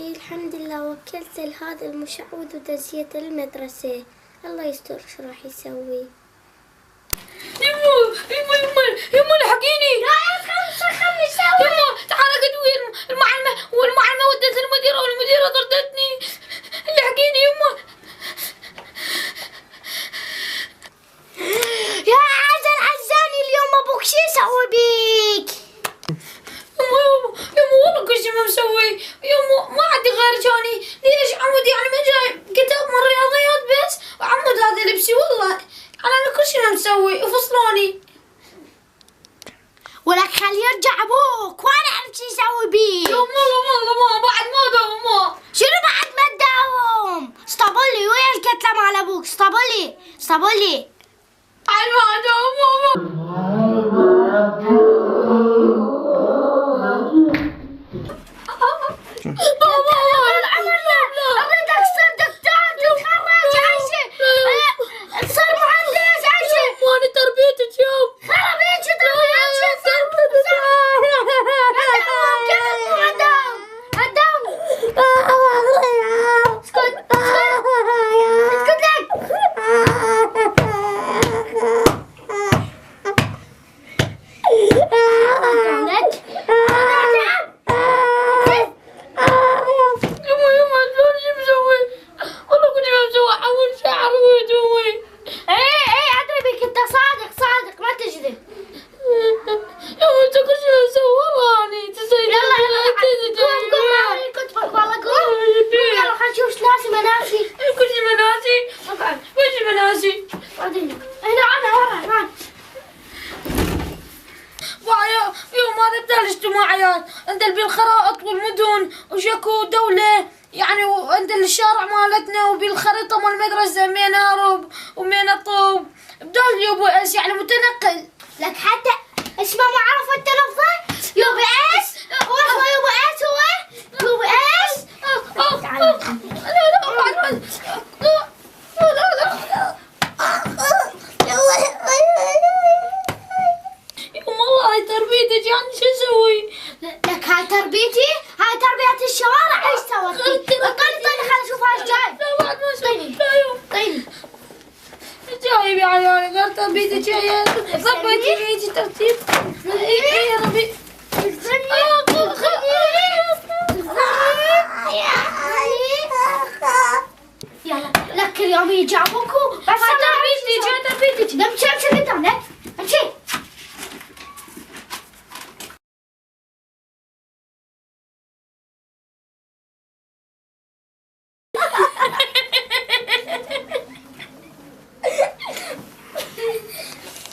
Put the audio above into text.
الحمد لله وكلت هذا المشعوذ ودزيته المدرسة. الله يستر ايش راح يسوي. يمو يمو يمو يمو الحقيني. لا خلني اسوي. يمو تعال قدوي المعلمة والمعلمة ودت المديرة والمديرة طردتني. الحقيني يمو. يا عزاني اليوم ابوك شو يسوي بيك؟ يمو والله كل شيء ما مسوي. يمو ما عندي غير جاني. ليش عمود يعني ما جاي كتاب من الرياضيات بس وعمود هذا لبسي والله انا كل شيء ما مسوي وفصلوني. ولك خلي يرجع ابوك وانا اعرف شو يسوي بيك. والله ما بعد ما داوم ما. شنو بعد ما تداوم؟ اسطبلي ويا الكتلة مال ابوك. اسطبلي بعد ما داوم الاجتماعيات عند بالخرائط والمدن وشكو دولة يعني وعند الشارع مالتنا وبالخريطة مال المدرسة مين هرب ومين الطوب بدال يبو ايش يعني متنقل. لك حتى اسمه ما عرف انت لفظه يبو ايش؟ هو يبو ايش هو؟ يبو ايش؟ والله هاي تربيتك يعني شو اسوي؟ لك هاي تربيتي؟ هاي تربية الشوارع ايش سوت؟ طيني خليني اشوف ايش جاي. لا بعد ما اسوي طيني جايب يعني غير تربيتك جاية ضبطي فيك ترتيب يا ربي.